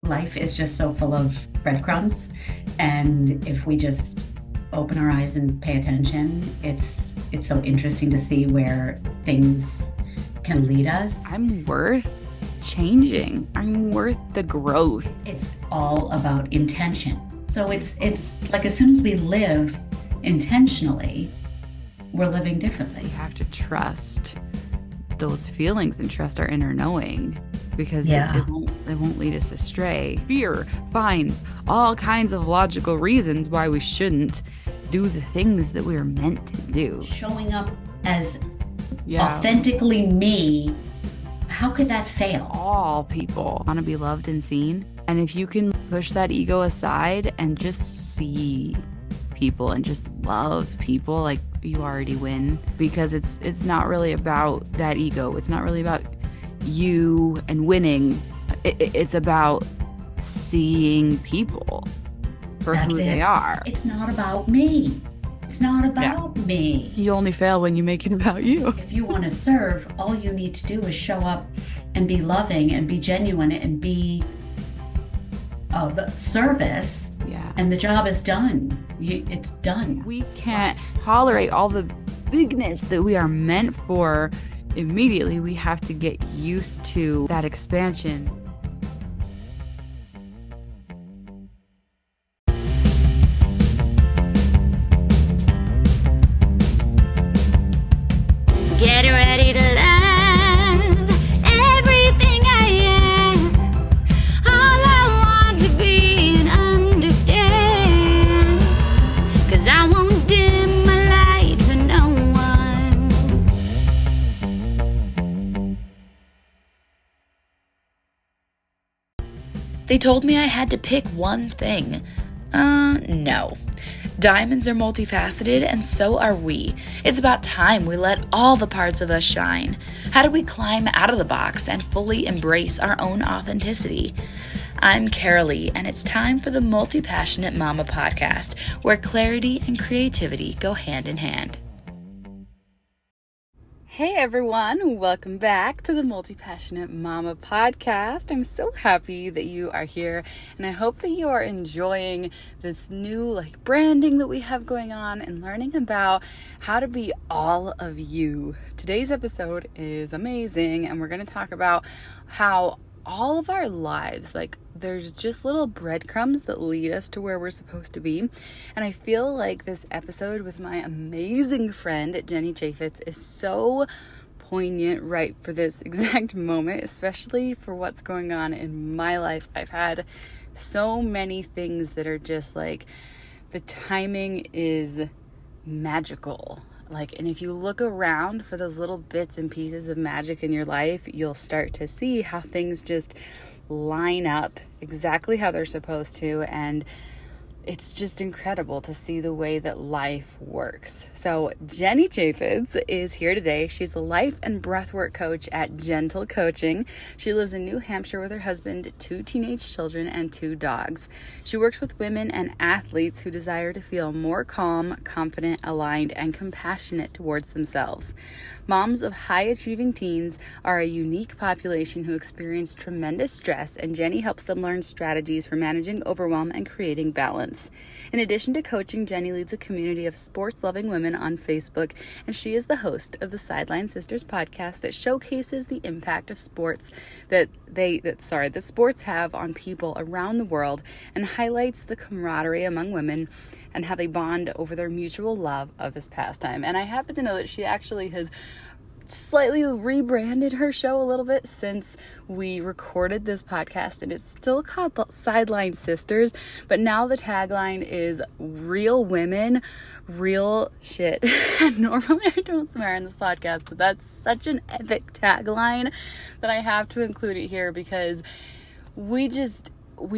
life is just so full of breadcrumbs. And if we just open our eyes and pay attention, it's so interesting to see where things can lead us. I'm worth changing. I'm worth the growth. It's all about intention. So it's like as soon as we live intentionally, we're living differently. We have to trust those feelings and trust our inner knowing, because it won't lead us astray. Fear finds all kinds of logical reasons why we shouldn't do the things that we are meant to do. Showing up as authentically me, how could that fail? All people want to be loved and seen. And if you can push that ego aside and just see people and just love people, like, you already win. Because it's not really about that ego. It's not really about you and winning. It's about seeing people for who they are. It's not about me. It's not about me. You only fail when you make it about you. If you want to serve, all you need to do is show up and be loving and be genuine and be of service. Yeah. And the job is done. It's done. We can't tolerate all the bigness that we are meant for immediately. We have to get used to that expansion. Get ready to love everything I am. All I want to be and understand. 'Cause I won't dim my light for no one. They told me I had to pick one thing. No. Diamonds are multifaceted, and so are we. It's about time we let all the parts of us shine. How do we climb out of the box and fully embrace our own authenticity? I'm Carolee, and it's time for the Multi-Passionate Mama podcast, where clarity and creativity go hand in hand. Hey everyone, welcome back to the Multi-Passionate Mama podcast. I'm so happy that you are here, and I hope that you are enjoying this new branding that we have going on and learning about how to be all of you. Today's episode is amazing, and we're going to talk about how all of our lives, there's just little breadcrumbs that lead us to where we're supposed to be. And I feel like this episode with my amazing friend, Jenny Cheifetz, is so poignant right for this exact moment, especially for what's going on in my life. I've had so many things that are just the timing is magical. And if you look around for those little bits and pieces of magic in your life, you'll start to see how things just line up exactly how they're supposed to. And it's just incredible to see the way that life works. So Jenny Cheifetz is here today. She's a life and breathwork coach at Jentle Coaching. She lives in New Hampshire with her husband, 2 teenage children, and 2 dogs. She works with women and athletes who desire to feel more calm, confident, aligned, and compassionate towards themselves. Moms of high-achieving teens are a unique population who experience tremendous stress, and Jenny helps them learn strategies for managing overwhelm and creating balance. In addition to coaching, Jenny leads a community of sports-loving women on Facebook, and she is the host of the Sideline Sisters podcast that showcases the impact of sports that sports have on people around the world and highlights the camaraderie among women and how they bond over their mutual love of this pastime. And I happen to know that she actually has slightly rebranded her show a little bit since we recorded this podcast, and it's still called Sideline Sisters, but now the tagline is real women, real shit. And normally I don't swear in this podcast, but that's such an epic tagline that I have to include it here, because we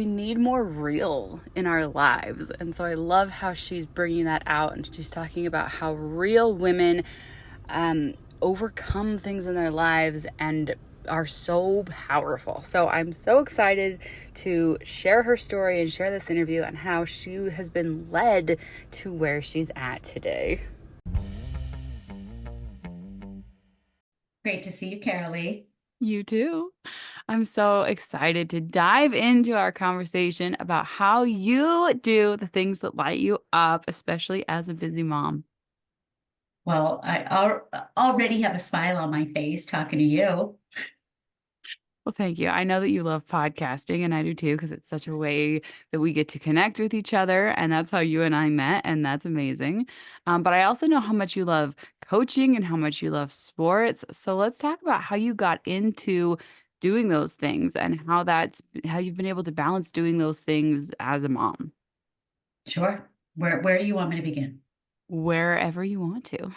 need more real in our lives. And so I love how she's bringing that out, and she's talking about how real women overcome things in their lives and are so powerful. So I'm so excited to share her story and share this interview and how she has been led to where she's at today. Great to see you, Carolee. You too. I'm so excited to dive into our conversation about how you do the things that light you up, especially as a busy mom. Well, already have a smile on my face talking to you. Well, thank you. I know that you love podcasting, and I do too, because it's such a way that we get to connect with each other. And that's how you and I met, and that's amazing. But I also know how much you love coaching and how much you love sports. So let's talk about how you got into doing those things and how you've been able to balance doing those things as a mom, Sure. Where do you want me to begin? wherever you want to.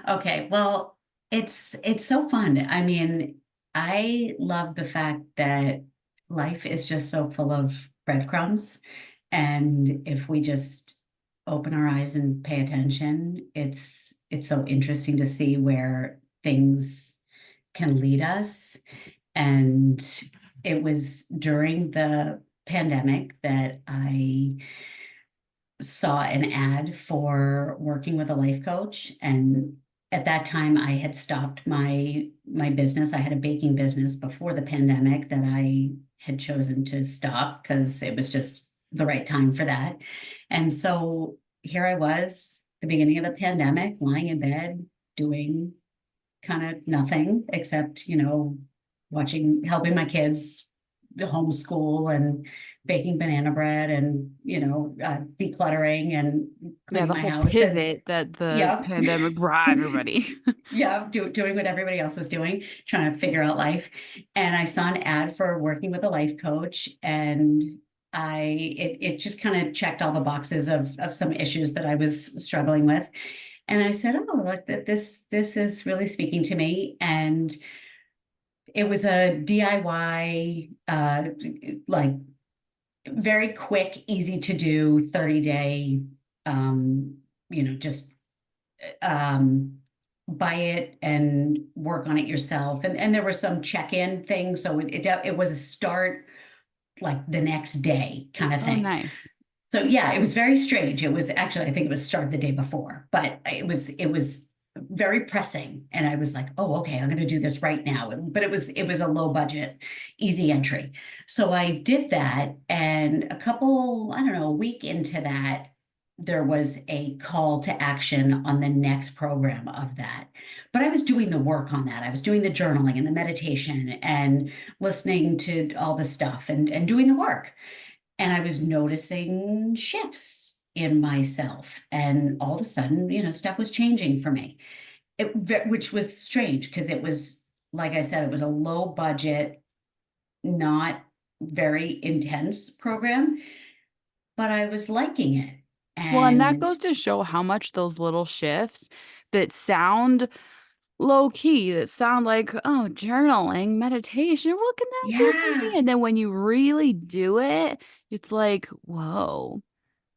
Okay, well, it's so fun. I mean, I love the fact that life is just so full of breadcrumbs. And if we just open our eyes and pay attention, it's so interesting to see where things can lead us. And it was during the pandemic that I saw an ad for working with a life coach, and at that time I had stopped my business. I had a baking business before the pandemic that I had chosen to stop because it was just the right time for that. And so here I was, the beginning of the pandemic, lying in bed doing kind of nothing except, helping my kids homeschool and baking banana bread and, decluttering and Yeah, cleaning the my whole house and pivot that the yeah, pandemic brought everybody. yeah, doing what everybody else was doing, trying to figure out life. And I saw an ad for working with a life coach, and it just kind of checked all the boxes of some issues that I was struggling with. And I said, oh, look, that this is really speaking to me. And it was a DIY, like very quick, easy to do 30-day, just um, buy it and work on it yourself. And there were some check-in things. So it was a start like the next day kind of Oh, thing. nice. So yeah, it was very strange. It was actually, I think it was start the day before, but it was very pressing. And I was like, oh, okay, I'm gonna do this right now. But it was a low budget, easy entry. So I did that, and I don't know, a week into that, there was a call to action on the next program of that. But I was doing the work on that. I was doing the journaling and the meditation and listening to all the stuff and doing the work. And I was noticing shifts in myself. And all of a sudden, stuff was changing for me, which was strange because it was, like I said, it was a low budget, not very intense program, but I was liking it. Well, and that And goes to show how much those little shifts that sound low key, that sound like, oh, journaling, meditation, what can that do for me? yeah, And then when you really do it, it's like, whoa,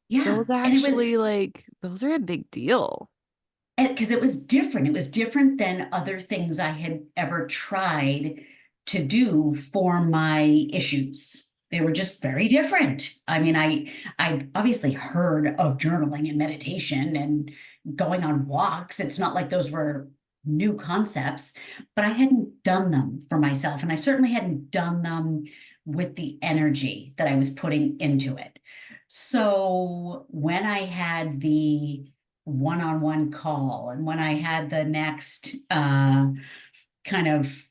yeah. those actually, like, those are a big deal. And because it was different. It was different than other things I had ever tried to do for my issues. They were just very different. I mean, I obviously heard of journaling and meditation and going on walks. It's not like those were new concepts, but I hadn't done them for myself. And I certainly hadn't done them with the energy that I was putting into it. So when I had the one-on-one call, and when I had the next kind of,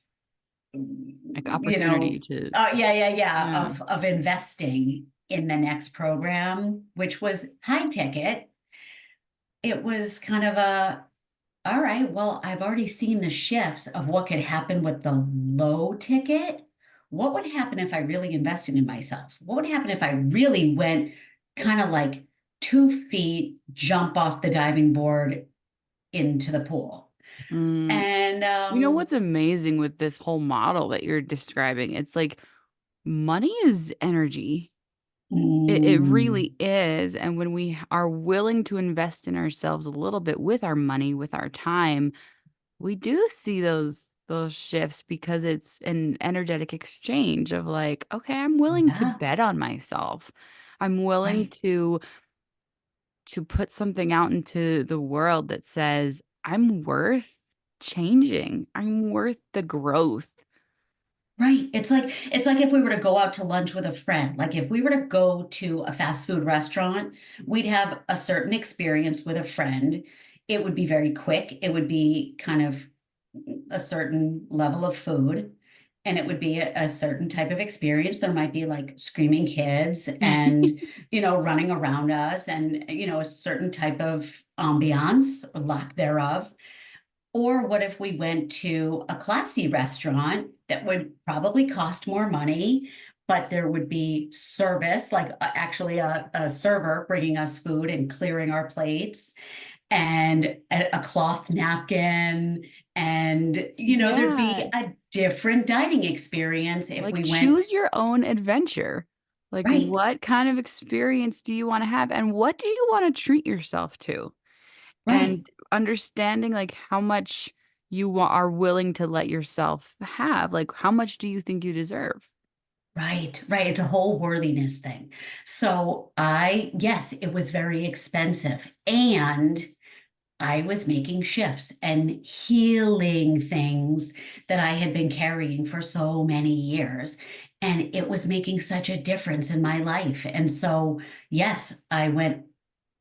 Like opportunity to, yeah, yeah. of investing in the next program, which was high ticket, it was kind of all right, well, I've already seen the shifts of what could happen with the low ticket. What would happen if I really invested in myself? What would happen if I really went kind of like 2 feet, jump off the diving board into the pool? Mm. And You know what's amazing with this whole model that you're describing? It's like money is energy. It mm, really is. And when we are willing to invest in ourselves a little bit with our money, with our time, we do see those shifts because it's an energetic exchange of like, okay, I'm willing to yeah, bet on myself. I'm willing right. to put something out into the world that says I'm worth changing. I'm worth the growth. Right. It's like if we were to go out to lunch with a friend, like if we were to go to a fast food restaurant, we'd have a certain experience with a friend. It would be very quick. It would be kind of a certain level of food, and it would be a certain type of experience. There might be like screaming kids and, running around us and, a certain type of ambiance, or lack thereof. Or what if we went to a classy restaurant that would probably cost more money, but there would be service, like actually a server bringing us food and clearing our plates, and a cloth napkin. And, there'd be Yeah. a different dining experience if Like we went, choose your own adventure. Like right, what kind of experience do you want to have and what do you want to treat yourself to? right. And understanding like how much are willing to let yourself have. Like how much do you think you deserve? Right, right. It's a whole worthiness thing. So yes, it was very expensive. And I was making shifts and healing things that I had been carrying for so many years. And it was making such a difference in my life. And so, yes, I went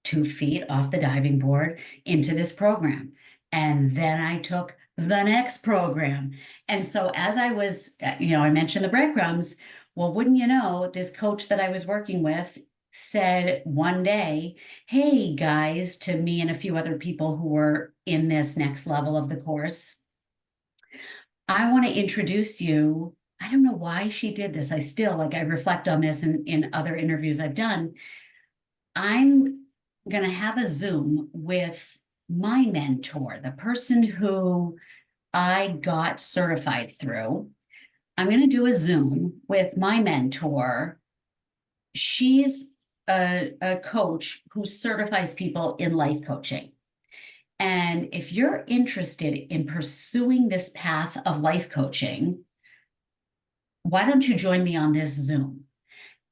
2 feet off the diving board into this program. And then I took the next program. And so, as I was, I mentioned the breadcrumbs. Well, wouldn't you know, this coach that I was working with said one day, "Hey guys," to me and a few other people who were in this next level of the course, "I want to introduce you." I don't know why she did this. I still, like, I reflect on this in other interviews I've done. I'm going to have a Zoom with my mentor, the person who I got certified through. I'm going to do a Zoom with my mentor. She's a coach who certifies people in life coaching. And if you're interested in pursuing this path of life coaching, why don't you join me on this Zoom?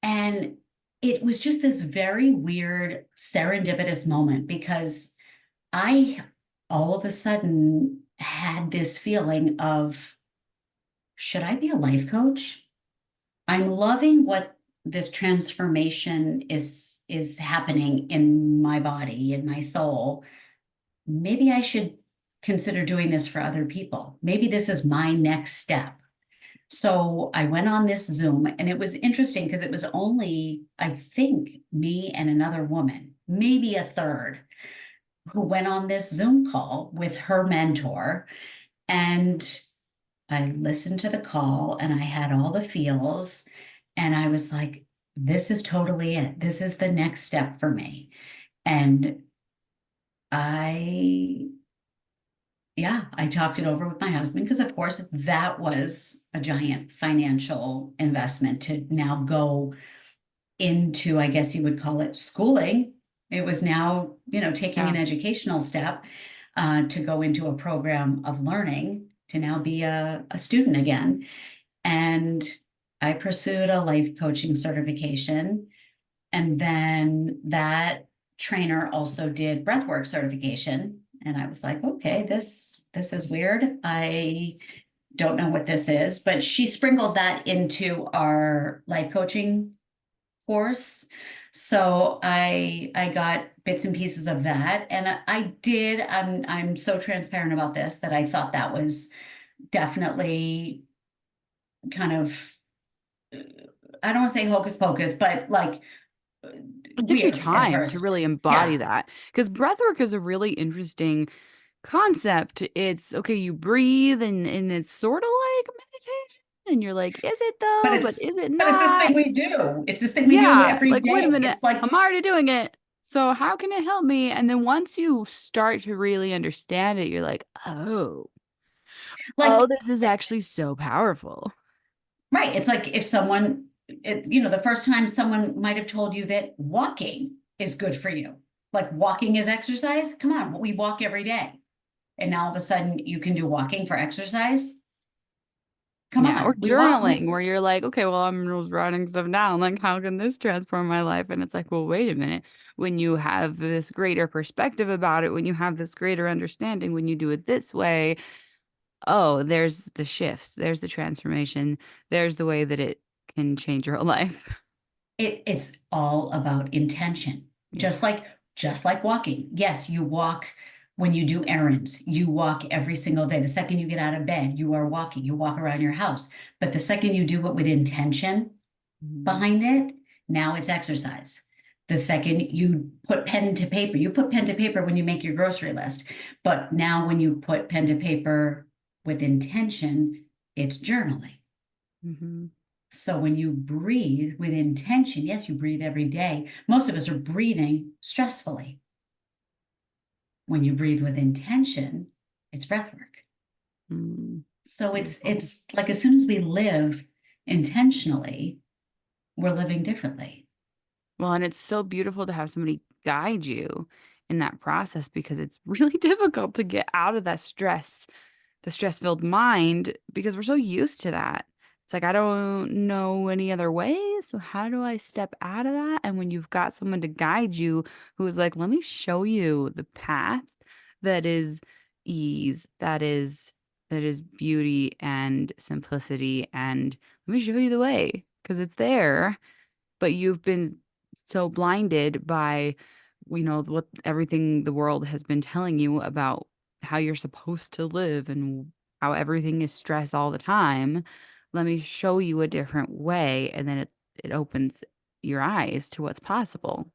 And it was just this very weird serendipitous moment because I all of a sudden had this feeling of, should I be a life coach? I'm loving what this transformation is happening in my body, in my soul. Maybe I should consider doing this for other people. Maybe this is my next step. So I went on this Zoom, and it was interesting because it was only, I think, me and another woman, maybe a third, who went on this Zoom call with her mentor. And I listened to the call and I had all the feels. And I was like, this is totally it. This is the next step for me. And I yeah, I talked it over with my husband because, of course, that was a giant financial investment to now go into, I guess you would call it schooling. It was now, taking Yeah. an educational step to go into a program of learning to now be a student again. And I pursued a life coaching certification. And then that trainer also did breathwork certification. And I was like, okay, this is weird. I don't know what this is, but she sprinkled that into our life coaching course. So I got bits and pieces of that. And I did, I'm so transparent about this that I thought that was definitely kind of, I don't want to say hocus pocus, but like It took you weird at time to first. really embody Yeah. that because breathwork is a really interesting concept. It's okay, you breathe and it's sort of like meditation. And you're like, is it But though? But it's is it but it's this thing not? we do. It's this thing we do Yeah, every like, wait a day. minute, It's like I'm already doing it. So how can it help me? And then once you start to really understand it, you're like, oh, like this is actually so powerful. right. It's like if someone the first time someone might have told you that walking is good for you. Like walking is exercise. Come on, we walk every day. And now all of a sudden you can do walking for exercise. Come Yeah, or on. We journaling where you're like, okay, well, I'm just writing stuff down. Like, how can this transform my life? And it's like, well, wait a minute. When you have this greater perspective about it, when you have this greater understanding, when you do it this way, oh, there's the shifts, there's the transformation, there's the way that it can change your whole life. It's all about intention. Yeah. Just like walking. Yes, you walk when you do errands. You walk every single day. The second you get out of bed, you are walking. You walk around your house. But the second you do it with intention Mhm. behind it, now it's exercise. The second you put pen to paper, you put pen to paper when you make your grocery list. But now when you put pen to paper with intention, it's journaling. Mhm. So when you breathe with intention, yes, you breathe every day. Most of us are breathing stressfully. When you breathe with intention, it's breath work. Mm. So it's Beautiful. it's like as soon as we live intentionally, we're living differently. Well, and it's so beautiful to have somebody guide you in that process because it's really difficult to get out of that stress, the stress-filled mind, because we're so used to that. It's like, I don't know any other way. So how do I step out of that? And when you've got someone to guide you who is like, let me show you the path that is ease, that is beauty and simplicity, and let me show you the way because it's there, but you've been so blinded by, what everything the world has been telling you about how you're supposed to live and how everything is stress all the time. Let me show you a different way, and then it opens your eyes to what's possible.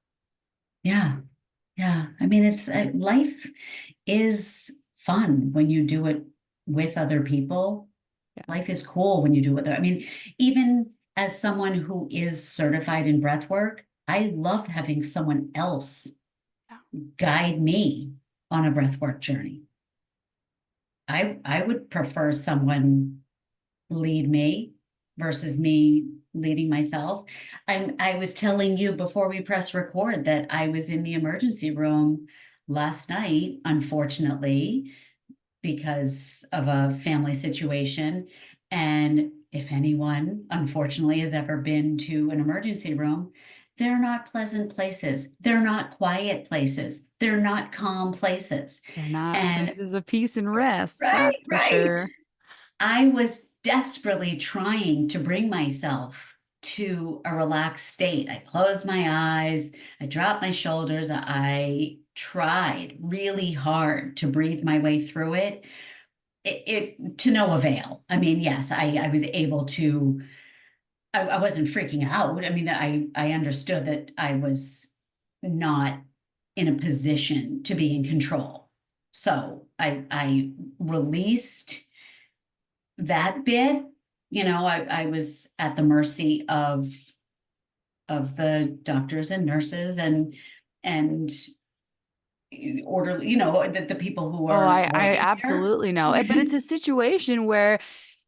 Yeah, yeah. I mean, it's life is fun when you do it with other people. Yeah. Life is cool when you do it. I mean, even as someone who is certified in breath work, I love having someone else Yeah. guide me on a breathwork journey. I would prefer someone lead me versus me leading myself. I was telling you before we press record that I was in the emergency room last night, unfortunately, because of a family situation. And if anyone, unfortunately, has ever been to an emergency room, they're not pleasant places. They're not quiet places. They're not calm places. They're not And places of peace and rest, right, that's for right. sure. I was desperately trying to bring myself to a relaxed state. I closed my eyes, I dropped my shoulders, I tried really hard to breathe my way through it. It to no avail. I mean, yes, I was able to, I wasn't freaking out. I mean, I understood that I was not in a position to be in control. So I released that bit. I was at the mercy of the doctors and nurses and orderly, the people who Oh, are I working there. absolutely know. But it's a situation where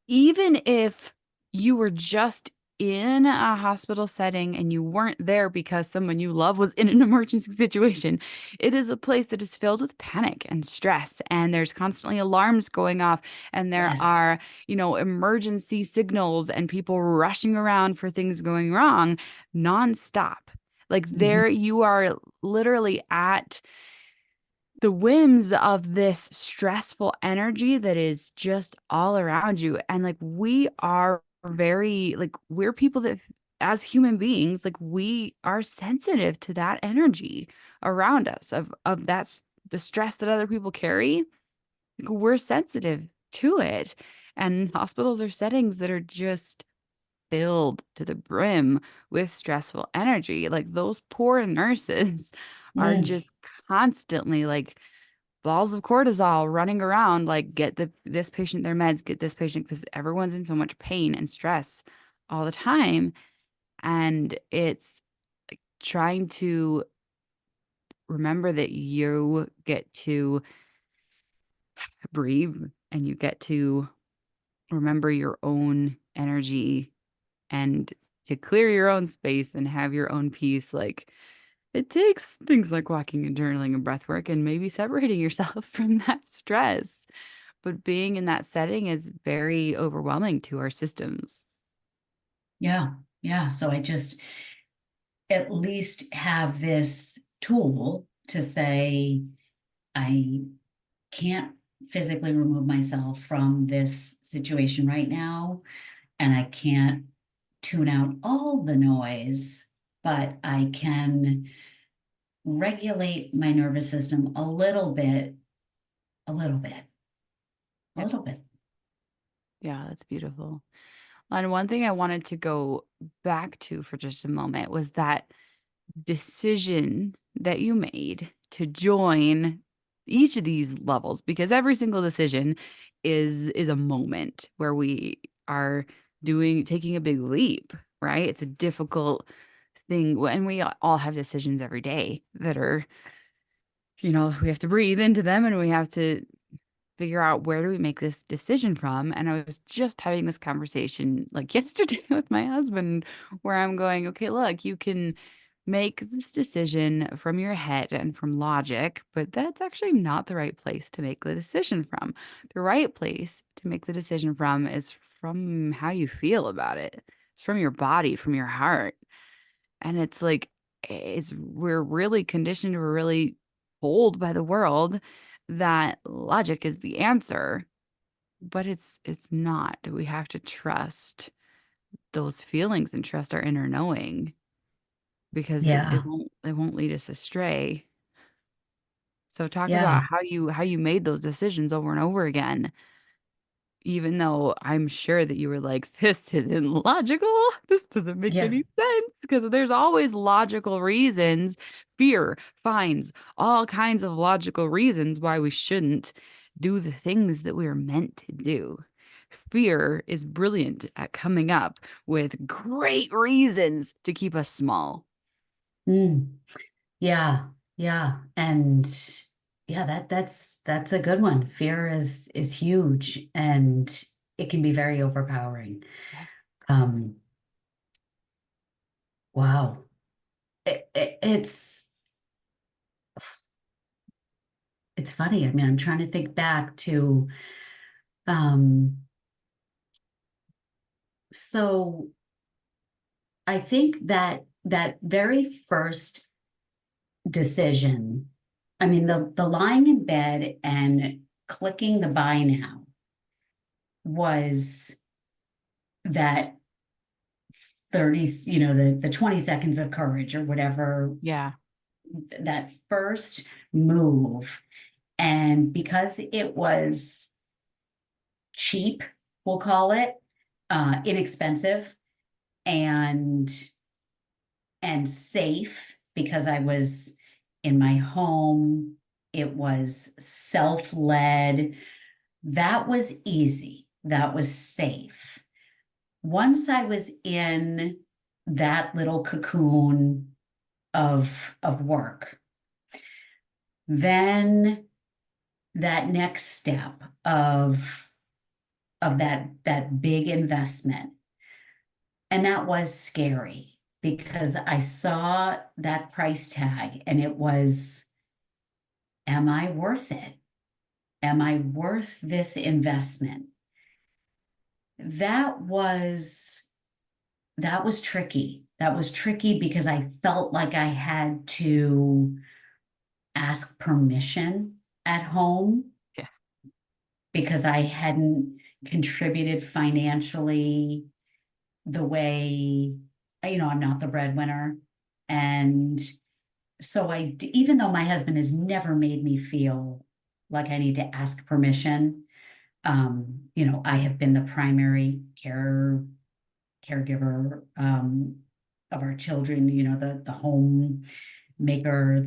even if you were just in a hospital setting and you weren't there because someone you love was in an emergency situation, it is a place that is filled with panic and stress, and there's constantly alarms going off, and there Yes. are, emergency signals and people rushing around for things going wrong nonstop. Like Mhm. there, you are literally at the whims of this stressful energy that is just all around you. And like we are very like we're people that as human beings, like we are sensitive to that energy around us of the stress that other people carry. Like, we're sensitive to it. And hospitals are settings that are just filled to the brim with stressful energy. Like those poor nurses are Mm. just constantly like balls of cortisol running around, like get this patient their meds, get this patient, because everyone's in so much pain and stress all the time. And it's trying to remember that you get to breathe and you get to remember your own energy and to clear your own space and have your own peace. Like it takes things like walking and journaling and breath work and maybe separating yourself from that stress. But being in that setting is very overwhelming to our systems. Yeah. Yeah. So I just at least have this tool to say, I can't physically remove myself from this situation right now, and I can't tune out all the noise, but I can regulate my nervous system a little bit, a little bit, a Yeah. little bit. Yeah, that's beautiful. And one thing I wanted to go back to for just a moment was that decision that you made to join each of these levels, because every single decision is a moment where we are taking a big leap, right? It's a difficult thing, and we all have decisions every day that are, we have to breathe into them, and we have to figure out, where do we make this decision from? And I was just having this conversation like yesterday with my husband, where I'm going, okay, look, you can make this decision from your head and from logic, but that's actually not the right place to make the decision from. The right place to make the decision from is from how you feel about it. It's from your body, from your heart. And it's like, we're really conditioned, we're really told by the world that logic is the answer, but it's not. We have to trust those feelings and trust our inner knowing, because Yeah, it won't lead us astray. So talk about yeah, how you made those decisions over and over again, even though I'm sure that you were like, this isn't logical. This doesn't make yeah. any sense, because there's always logical reasons. Fear finds all kinds of logical reasons why we shouldn't do the things that we are meant to do. Fear is brilliant at coming up with great reasons to keep us small. Mm, yeah, yeah. And yeah, that's a good one. Fear is huge, and it can be very overpowering. Yeah. Um, wow. It's funny. I mean, I'm trying to think back to um so I think that that very first decision, I mean, the lying in bed and clicking the buy now was that 30, the 20 seconds of courage or whatever, Yeah. that first move. And because it was cheap, we'll call it, inexpensive, and safe, because I was in my home. It was self-led. That was easy. That was safe. Once I was in that little cocoon of work, then that next step of that big investment, and that was scary because I saw that price tag and it was, am I worth it? Am I worth this investment? That was that was tricky. That was tricky because I felt like I had to ask permission at home, Yeah. because I hadn't contributed financially the way, I'm not the breadwinner. And so even though my husband has never made me feel like I need to ask permission, I have been the primary caregiver, of our children, the home maker,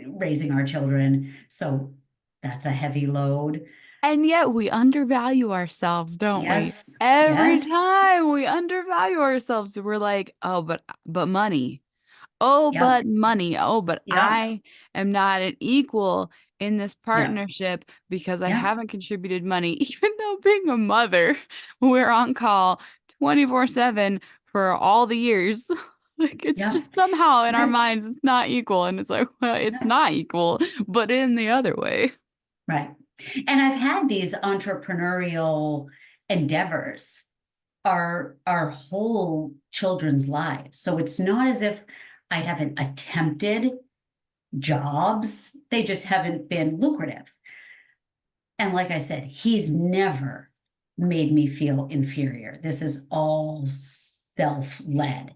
raising our children. So that's a heavy load. And yet we undervalue ourselves, don't we? Yes, Every yes, time we undervalue ourselves, we're like, oh, but money. Oh, yep, but money. Oh, but yep, I am not an equal in this yep, partnership because I yep, haven't contributed money, even though being a mother, we're on call 24/7 for all the years. Like, it's yep, just somehow in our right, minds, it's not equal. And it's like, well, it's right, not equal, but in the other way. right. And I've had these entrepreneurial endeavors our whole children's lives. So it's not as if I haven't attempted jobs, they just haven't been lucrative. And like I said, he's never made me feel inferior. This is all self-led.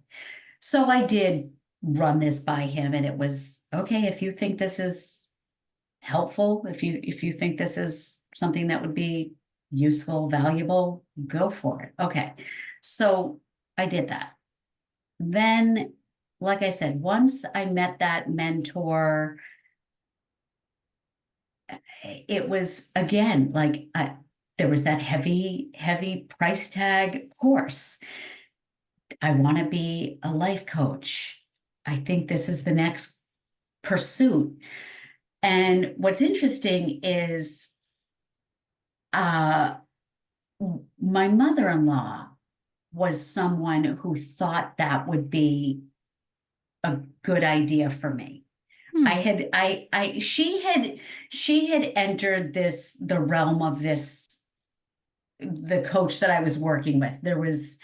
So I did run this by him, and it was okay. If you think this is helpful, if you think this is something that would be useful, valuable, go for it. Okay. So I did that. Then, like I said, once I met that mentor, it was again like there was that heavy price tag course. I want to be a life coach. I think this is the next pursuit. And what's interesting is uh, my mother-in-law was someone who thought that would be a good idea for me. Hmm. She had entered the realm of the coach that I was working with. There was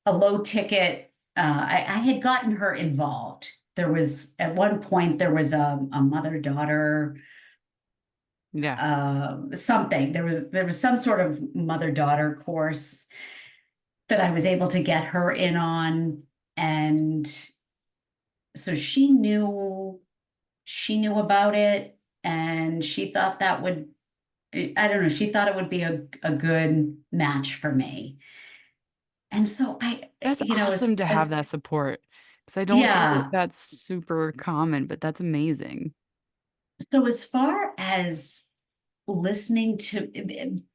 a low ticket. I had gotten her involved. There was at one point there was a mother daughter Yeah. something. There was some sort of mother daughter course that I was able to get her in on, and so she knew about it, and she thought that would, I don't know, she thought it would be a good match for me. And so That's as awesome to have that support because I don't think that yeah. that's super common, but that's amazing. So as far as listening to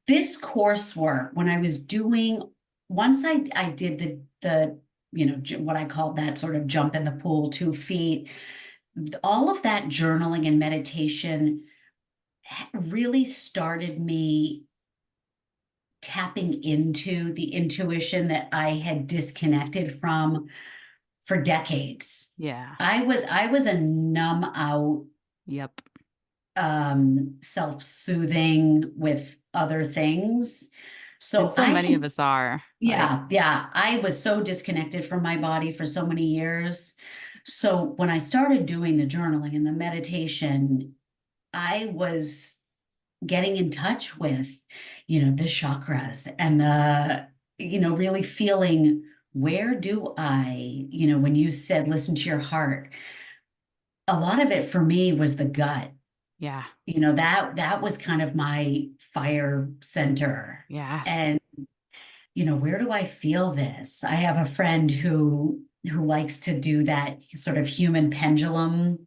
this coursework, when I was doing, once I did the what I called that sort of jump in the pool 2 feet, all of that journaling and meditation really started me tapping into the intuition that I had disconnected from for decades. Yeah. I was a numb out, Yep. self-soothing with other things. And So so many of us are like, yeah, I was so disconnected from my body for so many years. So when I started doing the journaling and the meditation, I was getting in touch with, the chakras and really feeling, where do when you said listen to your heart, a lot of it for me was the gut. yeah, That was kind of my fire center. yeah. And where do I feel this? I have a friend who likes to do that sort of human pendulum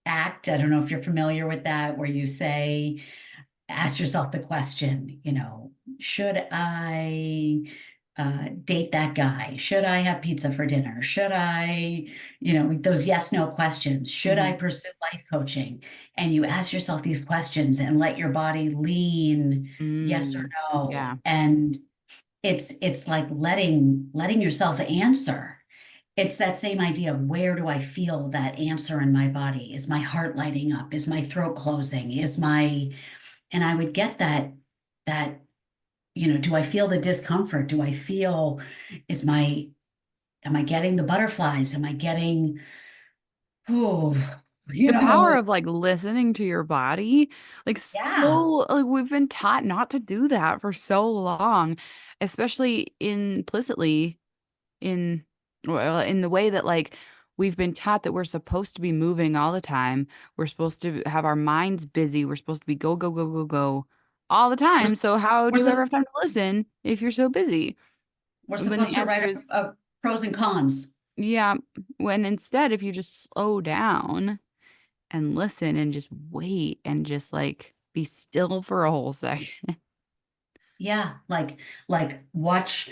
act. I don't know if you're familiar with that, where you say, ask yourself the question, should I date that guy? Should I have pizza for dinner? Should I, those yes, no questions? Should I Mhm. pursue life coaching? And you ask yourself these questions and let your body lean yes or Mm, no. yeah. And it's like letting yourself answer. It's that same idea of, where do I feel that answer in my body? Is my heart lighting up? Is my throat closing? And I would get that, do I feel the discomfort? Do I feel, am I getting the butterflies? Am I getting, oh, The power of like listening to your body, like yeah, so like we've been taught not to do that for so long, especially implicitly in well, in the way that like we've been taught that we're supposed to be moving all the time. We're supposed to have our minds busy. We're supposed to be go, go, go, go, go all the we're, time. So how we're, do you ever sup- have time to listen if you're so busy? we're When the supposed to answer write is a pros and cons. yeah, when instead if you just slow down and listen and just wait and just like be still for a whole second. Yeah, like watch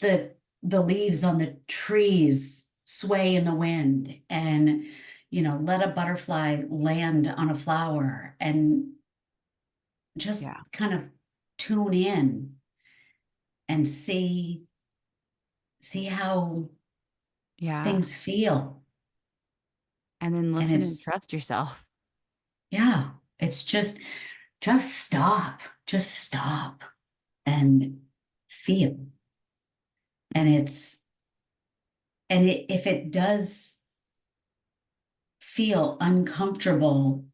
the leaves on the trees sway in the wind, and let a butterfly land on a flower, and just Yeah. kind of tune in and see how Yeah. things feel. And then And listen and it's trust yourself. yeah, it's just stop and feel. And if it does feel uncomfortable,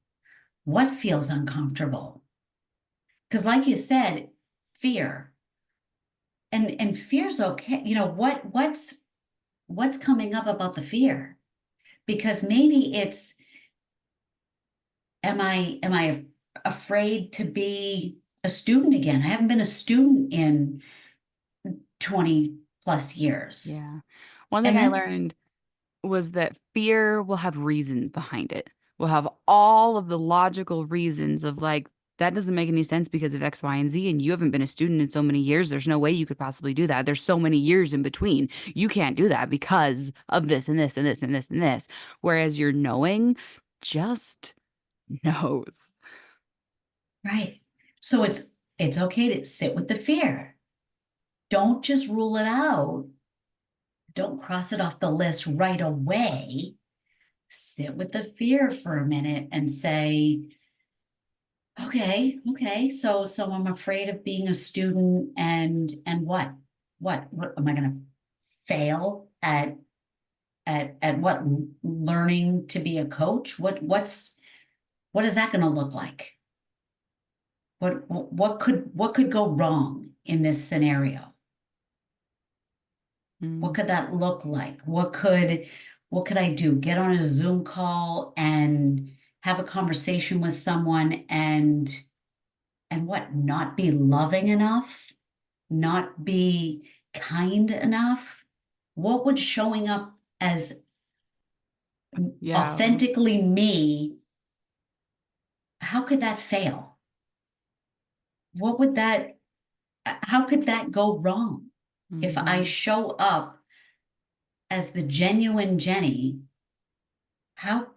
what feels uncomfortable? Because like you said, fear and fear's okay. What's coming up about the fear? Because maybe it's, am I afraid to be a student again? I haven't been a student in 20 plus years. Yeah. One thing And I that's learned was that fear will have reasons behind it. We'll have all of the logical reasons of like, that doesn't make any sense because of X, Y, and Z. And you haven't been a student in so many years. There's no way you could possibly do that. There's so many years in between. You can't do that because of this and this and this and this and this. Whereas your knowing just knows. right. So it's okay to sit with the fear. Don't just rule it out. Don't cross it off the list right away. Sit with the fear for a minute and say, okay, so I'm afraid of being a student and what? What am I gonna fail at what, learning to be a coach? What is that gonna look like? What could go wrong in this scenario? What Mm, could that look like? What could I do? Get on a Zoom call and have a conversation with someone and what, not be loving enough, not be kind enough? What would showing up as yeah. authentically me, how could that fail? What would that, how could that go wrong? If I Hmm. show up as the genuine Jenny, how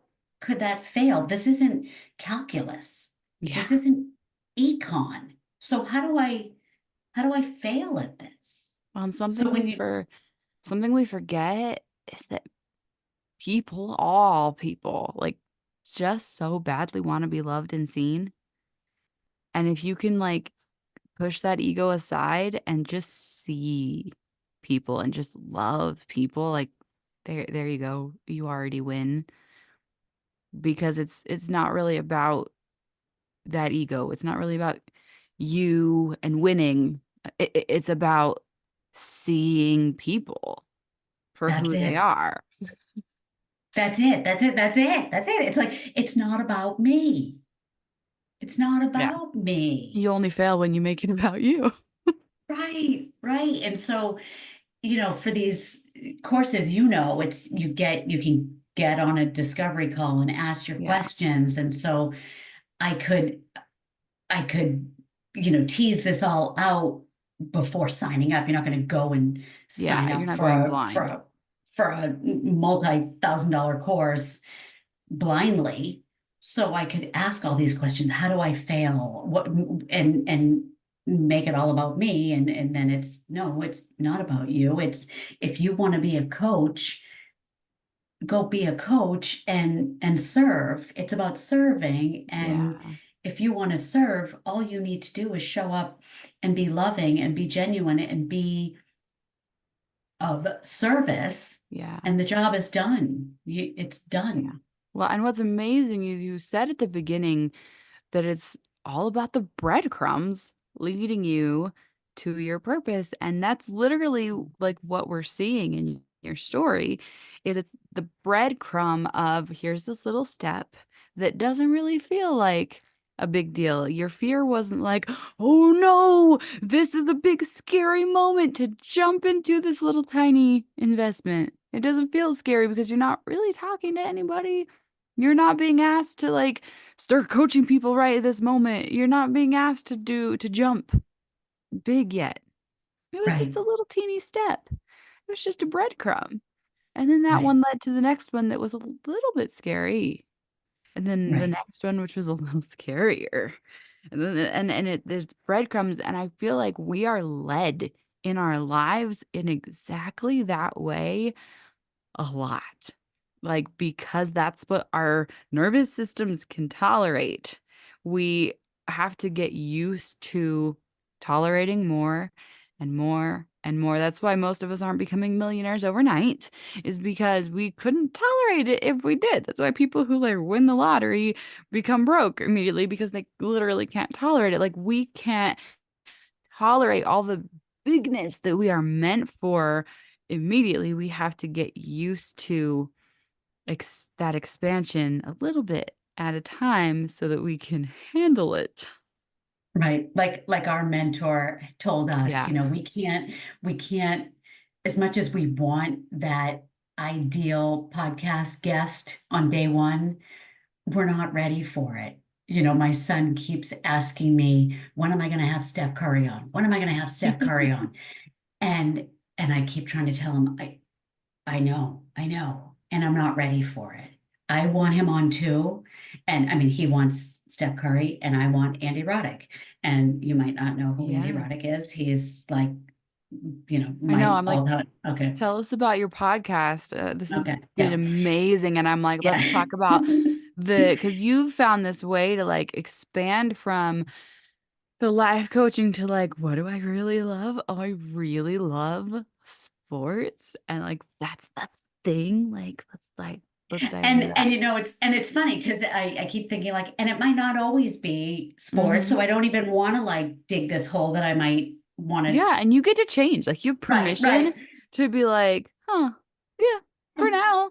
could that fail? This isn't calculus. Yeah. This isn't econ. So how do I fail at this? On So when you something we forget is that people, all people, like just so badly want to be loved and seen. And if you can like push that ego aside and just see people and just love people, like there you go. You already win because it's not really about that ego. It's not really about you and winning. It's about seeing people for that's who they it. are. That's it. That's it. That's it. That's it. It's like it's not about me. It's not Yeah. about me. You only fail when you make it about you. Right, right. And so, for these courses, you can get on a discovery call and ask your Yeah. questions. And so I could I could tease this all out before signing up. You're not going to go and Yeah, sign you're up not for going a for blind. a for a multi-thousand-dollar course blindly. So I could ask all these questions. How do I fail? What and make it all about me. And then it's no, it's not about you. It's, if you want to be a coach, go be a coach and serve. It's about serving. And Yeah. if you want to serve, all you need to do is show up and be loving and be genuine and be of service, Yeah. and the job is done. It's Yeah. done. Well, and what's amazing is you said at the beginning that it's all about the breadcrumbs leading you to your purpose. And that's literally like what we're seeing in your story is it's the breadcrumb of here's this little step that doesn't really feel like a big deal. Your fear wasn't like, oh no, this is a big scary moment to jump into this little tiny investment. It doesn't feel scary because you're not really talking to anybody. You're not being asked to like start coaching people right at this moment. You're not being asked to jump big yet. It was just Right, a little teeny step. It was just a breadcrumb. And then that right, one led to the next one that was a little bit scary. And then the right, next one which was a little scarier. And then there's breadcrumbs and I feel like we are led in our lives in exactly that way a lot. Like, because that's what our nervous systems can tolerate. We have to get used to tolerating more and more and more. That's why most of us aren't becoming millionaires overnight, is because we couldn't tolerate it if we did. That's why people who like win the lottery become broke immediately because they literally can't tolerate it. Like we can't tolerate all the bigness that we are meant for immediately. We have to get used to that expansion a little bit at a time so that we can handle it. Right. Like our mentor told us, Yeah. we can't, as much as we want that ideal podcast guest on day one, we're not ready for it. My son keeps asking me, when am I going to have Steph Curry on? When am I going to have Steph Curry on? And I keep trying to tell him, I know, and I'm not ready for it. I want him on too. And I mean, he wants Steph Curry and I want Andy Roddick. And you might not know who Andy Yeah. Roddick is. He's like, I know. my I'm like, all time. Okay. tell us about your podcast. This has Okay. been Yeah. amazing. And I'm like, Yeah. let's talk about because you've found this way to like expand from the life coaching to like, what do I really love? Oh, I really love sports. And like, that's the thing. Like, let's dive into that. And it's funny because I keep thinking like, and it might not always be sports. So Hmm. I don't even want to like dig this hole that I might want to. Yeah. And you get to change. Like, you have Right, permission right. to be like, huh, yeah, for now.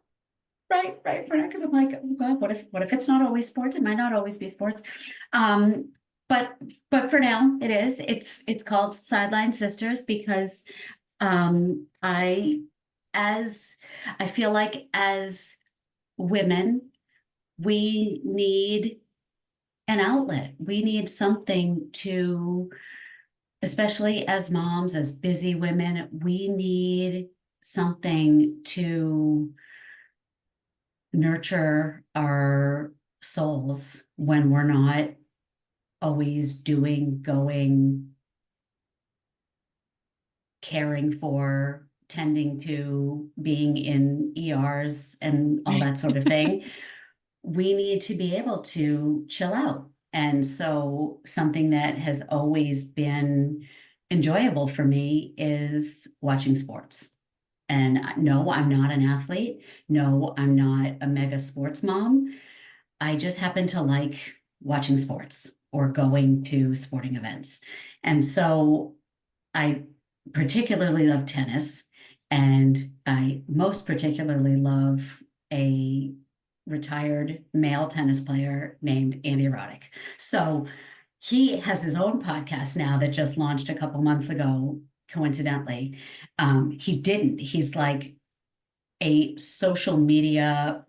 Right, for now, because I'm like, oh God, what if it's not always sports? It might not always be sports. Um, but for now it is. It's called Sideline Sisters because I as I feel like as women, we need an outlet. We need something to, especially as moms, as busy women, we need something to nurture our souls when we're not always doing, going, caring for, tending to, being in ERs and all that sort of thing. We need to be able to chill out. And so something that has always been enjoyable for me is watching sports. And no, I'm not an athlete. No, I'm not a mega sports mom. I just happen to like watching sports or going to sporting events. And so I particularly love tennis, and I most particularly love a retired male tennis player named Andy Roddick. So he has his own podcast now that just launched a couple months ago, coincidentally. He didn't. He's like a social media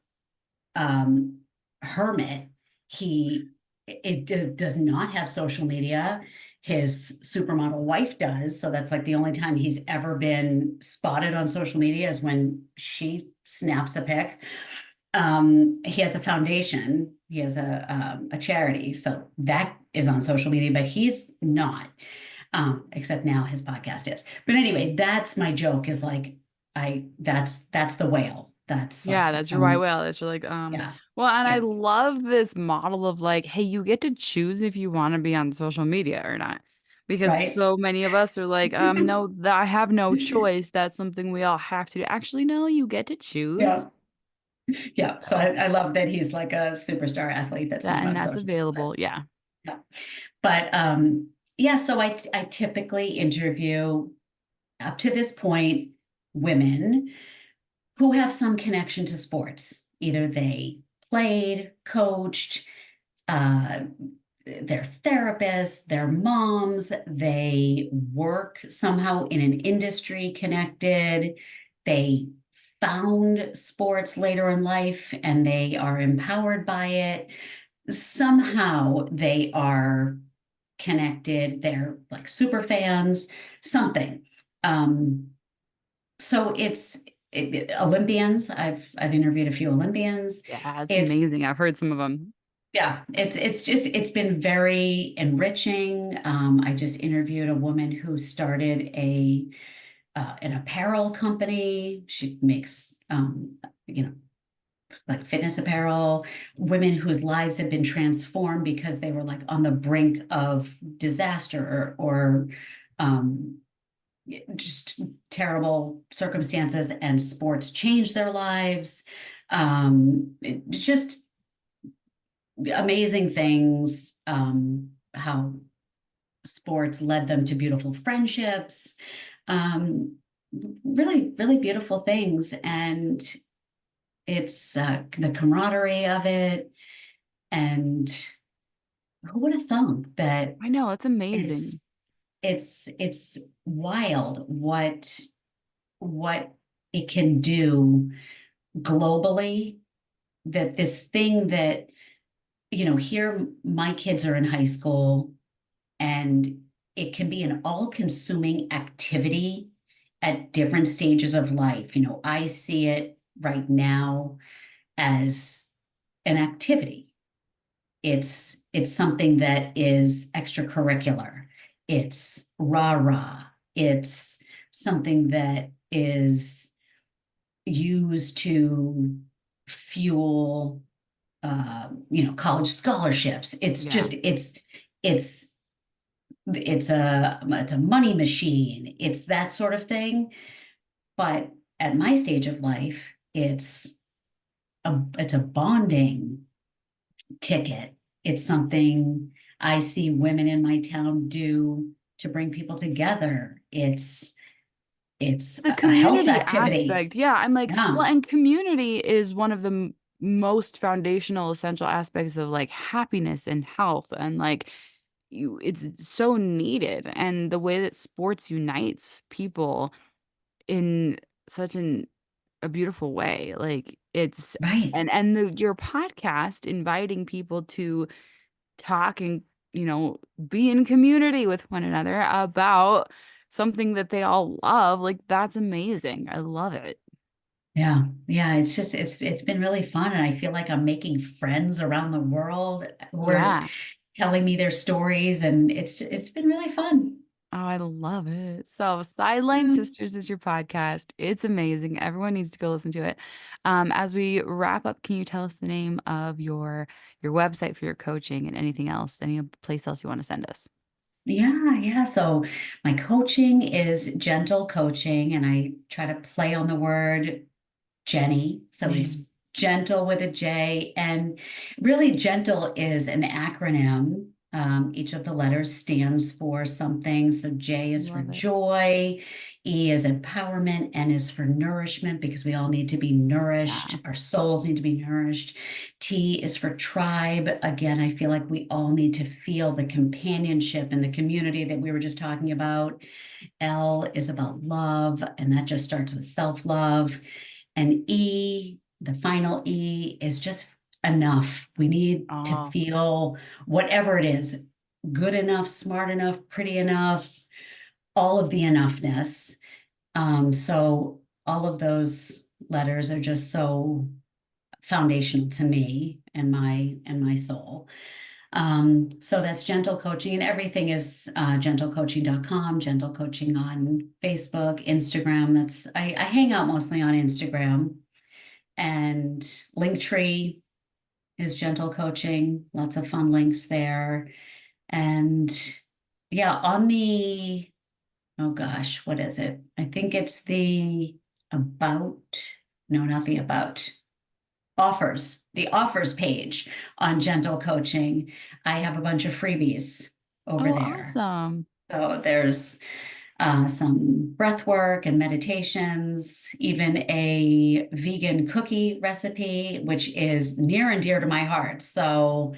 hermit. Does not have social media. His supermodel wife does. So that's like the only time he's ever been spotted on social media is when she snaps a pic. He has a foundation. He has a charity. So that is on social media, but he's not. Except now his podcast is. But anyway, that's my joke is like, that's the whale. That's Yeah, like, that's your white whale. It's like, yeah, well, and I yeah, love this model of like, hey, you get to choose if you want to be on social media or not. Because right. so many of us are like, no, I have no choice. That's something we all have to do. Actually, no, you get to Yeah, choose. yeah. So So I love that he's like a superstar athlete that's that not and on that's social. available. Yeah. Yeah. But yeah, so I typically interview up to this point women who have some connection to sports. Either they played, coached, uh, they're therapists, they're moms, they work somehow in an industry connected, they found sports later in life and they are empowered by it. Somehow they are connected, they're like super fans, something. Um, so Olympians. I've interviewed a few Olympians. Yeah, it's It's amazing. I've heard some of them. yeah, it's been very enriching. I just interviewed a woman who started an apparel company. She makes you know like fitness apparel, women whose lives have been transformed because they were like on the brink of disaster or um just terrible circumstances, and sports changed their lives. It's just amazing things, how sports led them to beautiful friendships, um, really, really beautiful things. And it's the camaraderie of it. And who would have thunk that I know, it's amazing. it's it's wild what it can do globally, that this thing that, here my kids are in high school, and it can be an all-consuming activity at different stages of life. I see it right now as an activity. It's something that is extracurricular. It's rah-rah. It's something that is used to fuel college scholarships. It's Yeah. just it's it's a money machine. It's that sort of thing. But at my stage of life, it's a bonding ticket. It's something I see women in my town do to bring people together. It's The a health community activity. aspect. Yeah, I'm like, Yeah, well, and community is one of the most foundational, essential aspects of like happiness and health. And like, it's so needed. And the way that sports unites people in such a beautiful way. Like it's right. and your podcast inviting people to talk and, be in community with one another about something that they all love. Like that's amazing. I love it. Yeah, yeah. It's been really fun, and I feel like I'm making friends around the world who are Yeah. telling me their stories, and it's been really fun. Oh, I love it. So, Sideline Yeah. Sisters is your podcast. It's amazing. Everyone needs to go listen to it. As we wrap up, can you tell us the name of your website for your coaching and anything else, any place else you want to send us? Yeah, yeah. So my coaching is Gentle Coaching, and I try to play on the word Jenny. So it's gentle with a J. And really, gentle is an acronym. Each of the letters stands for something. So J is for Love it. joy, E is empowerment, N is for nourishment, because we all need to be nourished. Yeah. Our souls need to be nourished. T is for tribe. Again, I feel like we all need to feel the companionship and the community that we were just talking about. L is about love, and that just starts with self-love. And E, the final E, is just enough. We need to Oh, feel whatever it is, good enough, smart enough, pretty enough, all of the enoughness. So all of those letters are just so foundational to me and my soul. So that's Gentle Coaching, and everything is gentlecoaching.com, Gentle Coaching on Facebook, Instagram. I hang out mostly on Instagram, and Linktree is Gentle Coaching. Lots of fun links there. And yeah, on the, oh gosh, what is it? I think it's the about, no, not the about, the offers page on Gentle Coaching. I have a bunch of freebies over oh, there. awesome. So there's some breath work and meditations, even a vegan cookie recipe, which is near and dear to my heart. So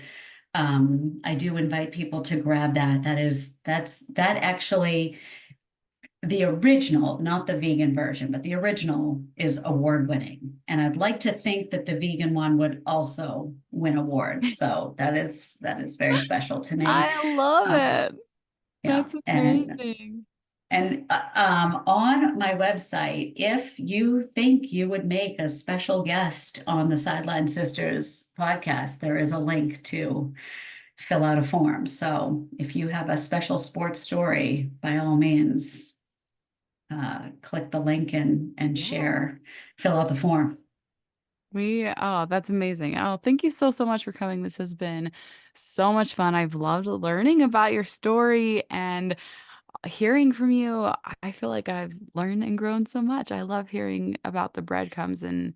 I do invite people to grab that. That actually, the original, not the vegan version, but the original is award winning. And I'd like to think that the vegan one would also win awards. So that is very special to me. I love Uh, it. yeah. That's And amazing. on my website, if you think you would make a special guest on the Sideline Sisters podcast, there is a link to fill out a form. So if you have a special sports story, by all means, click the link and Yeah. share, fill out the form. Oh, that's amazing. Oh, thank you so much for coming. This has been so much fun. I've loved learning about your story and hearing from you, I feel like I've learned and grown so much. I love hearing about the breadcrumbs and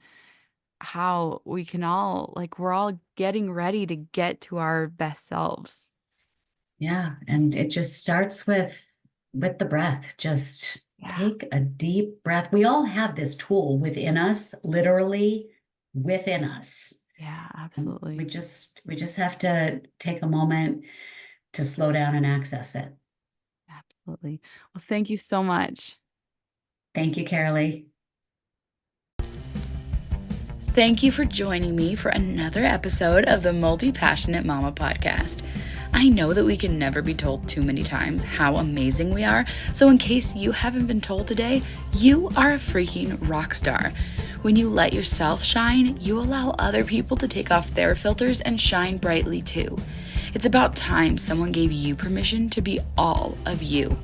how we can all, like, we're all getting ready to get to our best selves. Yeah, and it just starts with the breath. Just Yeah. take a deep breath. We all have this tool within us, literally within us. Yeah, And absolutely. we just have to take a moment to slow down and access it. Absolutely. Well, thank you so much. Thank you, Carolee. Thank you for joining me for another episode of the Multi-Passionate Mama podcast. I know that we can never be told too many times how amazing we are, so in case you haven't been told today, you are a freaking rock star. When you let yourself shine, you allow other people to take off their filters and shine brightly too. It's about time someone gave you permission to be all of you.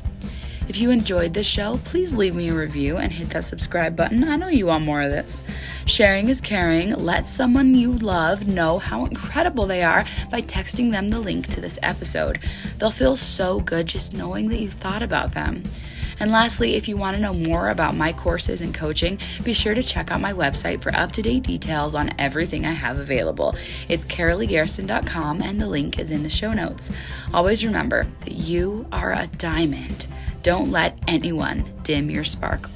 If you enjoyed this show, please leave me a review and hit that subscribe button. I know you want more of this. Sharing is caring. Let someone you love know how incredible they are by texting them the link to this episode. They'll feel so good just knowing that you thought about them. And lastly, if you want to know more about my courses and coaching, be sure to check out my website for up-to-date details on everything I have available. It's caroleegarrison.com and the link is in the show notes. Always remember that you are a diamond. Don't let anyone dim your sparkle.